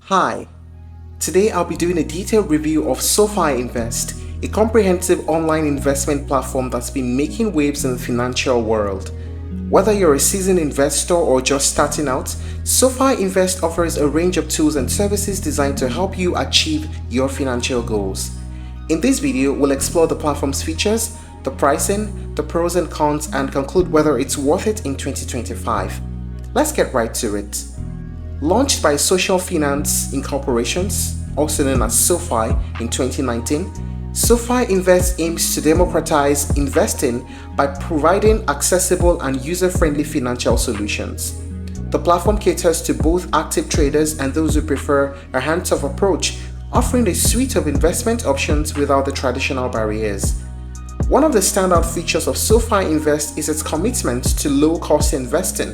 Hi, today I'll be doing a detailed review of SoFi Invest, a comprehensive online investment platform that's been making waves in the financial world. Whether you're a seasoned investor or just starting out, SoFi Invest offers a range of tools and services designed to help you achieve your financial goals. In this video, we'll explore the platform's features, the pricing, the pros and cons, and conclude whether it's worth it in 2025. Let's get right to it. Launched by Social Finance Incorporations, also known as SoFi, in 2019, SoFi Invest aims to democratize investing by providing accessible and user-friendly financial solutions. The platform caters to both active traders and those who prefer a hands-off approach, offering a suite of investment options without the traditional barriers. One of the standout features of SoFi Invest is its commitment to low-cost investing.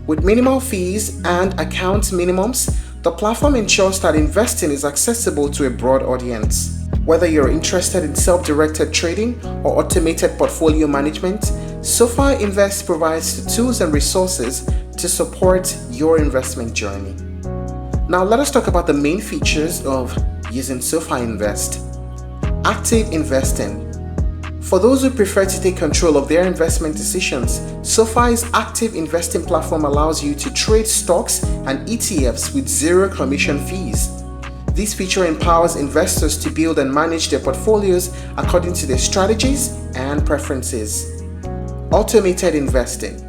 With minimal fees and account minimums, the platform ensures that investing is accessible to a broad audience. Whether you're interested in self-directed trading or automated portfolio management, SoFi Invest provides the tools and resources to support your investment journey. Now let us talk about the main features of using SoFi Invest. Active investing. For those who prefer to take control of their investment decisions, SoFi's active investing platform allows you to trade stocks and ETFs with zero commission fees. This feature empowers investors to build and manage their portfolios according to their strategies and preferences. Automated investing.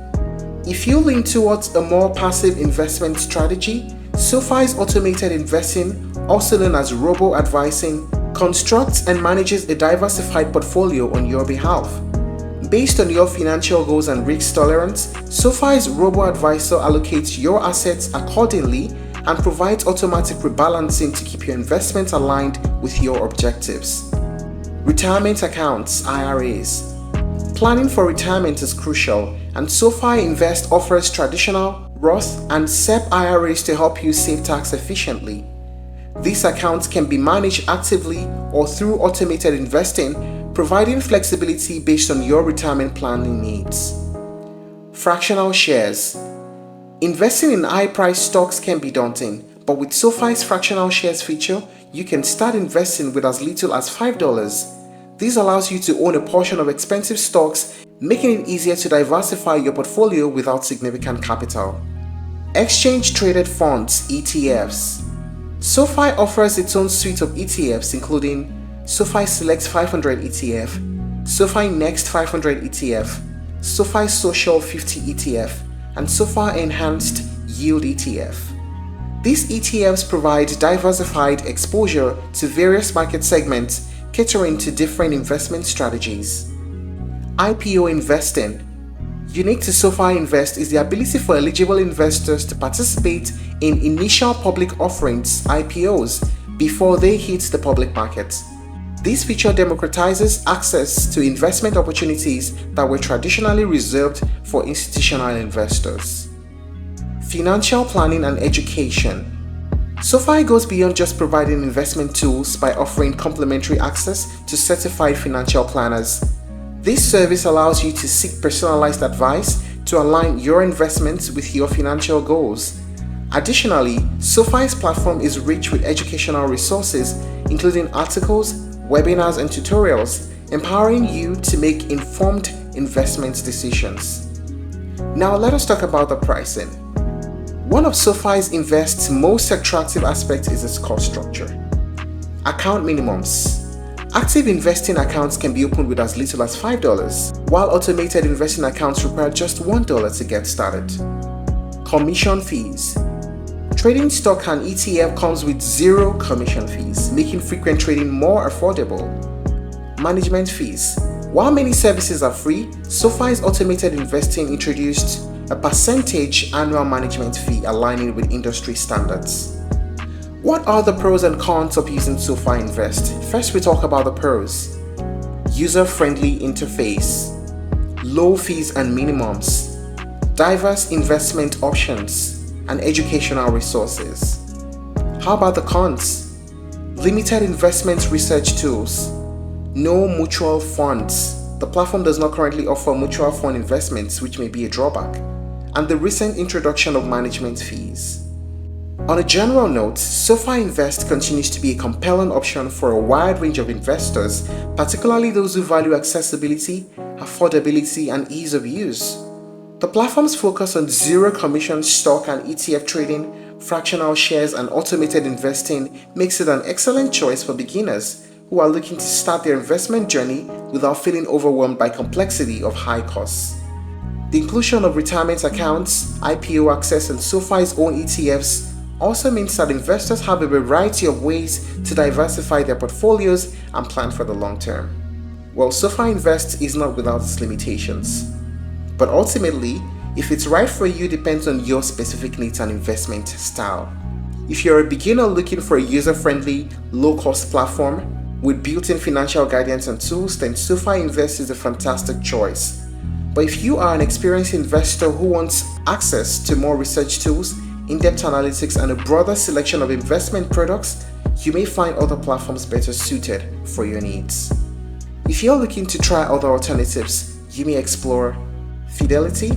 If you lean towards a more passive investment strategy, SoFi's automated investing, also known as robo-advising, constructs and manages a diversified portfolio on your behalf. Based on your financial goals and risk tolerance, SoFi's robo-advisor allocates your assets accordingly and provides automatic rebalancing to keep your investments aligned with your objectives. Retirement accounts, IRAs. Planning for retirement is crucial, and SoFi Invest offers traditional, Roth, and SEP IRAs to help you save tax efficiently. These accounts can be managed actively or through automated investing, providing flexibility based on your retirement planning needs. Fractional shares. Investing in high-priced stocks can be daunting, but with SoFi's fractional shares feature, you can start investing with as little as $5. This allows you to own a portion of expensive stocks, making it easier to diversify your portfolio without significant capital. Exchange-traded funds, ETFs. SoFi offers its own suite of ETFs, including SoFi Select 500 ETF, SoFi Next 500 ETF, SoFi Social 50 ETF, and SoFi Enhanced Yield ETF. These ETFs provide diversified exposure to various market segments, catering to different investment strategies. IPO investing. Unique to SoFi Invest is the ability for eligible investors to participate in initial public offerings, IPOs, before they hit the public market. This feature democratizes access to investment opportunities that were traditionally reserved for institutional investors. Financial planning and education. SoFi goes beyond just providing investment tools by offering complimentary access to certified financial planners. This service allows you to seek personalized advice to align your investments with your financial goals. Additionally, SoFi's platform is rich with educational resources, including articles, webinars, and tutorials, empowering you to make informed investment decisions. Now let us talk about the pricing. One of SoFi Invest's most attractive aspects is its cost structure. Account minimums. Active investing accounts can be opened with as little as $5, while automated investing accounts require just $1 to get started. Commission fees. Trading stock and ETF comes with zero commission fees, making frequent trading more affordable. Management fees. While many services are free, SoFi's automated investing introduced a percentage annual management fee aligning with industry standards. What are the pros and cons of using SoFi Invest? First, we talk about the pros. User-friendly interface, low fees and minimums, diverse investment options, and educational resources. How about the cons? Limited investment research tools, no mutual funds. The platform does not currently offer mutual fund investments, which may be a drawback, and the recent introduction of management fees. On a general note, SoFi Invest continues to be a compelling option for a wide range of investors, particularly those who value accessibility, affordability, and ease of use. The platform's focus on zero commission stock and ETF trading, fractional shares, and automated investing makes it an excellent choice for beginners who are looking to start their investment journey without feeling overwhelmed by complexity of high costs. The inclusion of retirement accounts, IPO access, and SoFi's own ETFs also means that investors have a variety of ways to diversify their portfolios and plan for the long term. Well, SoFi Invest is not without its limitations. But ultimately, if it's right for you depends on your specific needs and investment style. If you're a beginner looking for a user-friendly, low-cost platform with built-in financial guidance and tools, then SoFi Invest is a fantastic choice. But if you are an experienced investor who wants access to more research tools, in-depth analytics, and a broader selection of investment products, you may find other platforms better suited for your needs. If you're looking to try other alternatives, you may explore Fidelity,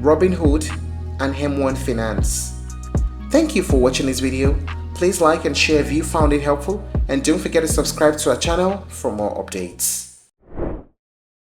Robinhood, and M1 Finance. Thank you for watching this video. Please like and share if you found it helpful, and don't forget to subscribe to our channel for more updates.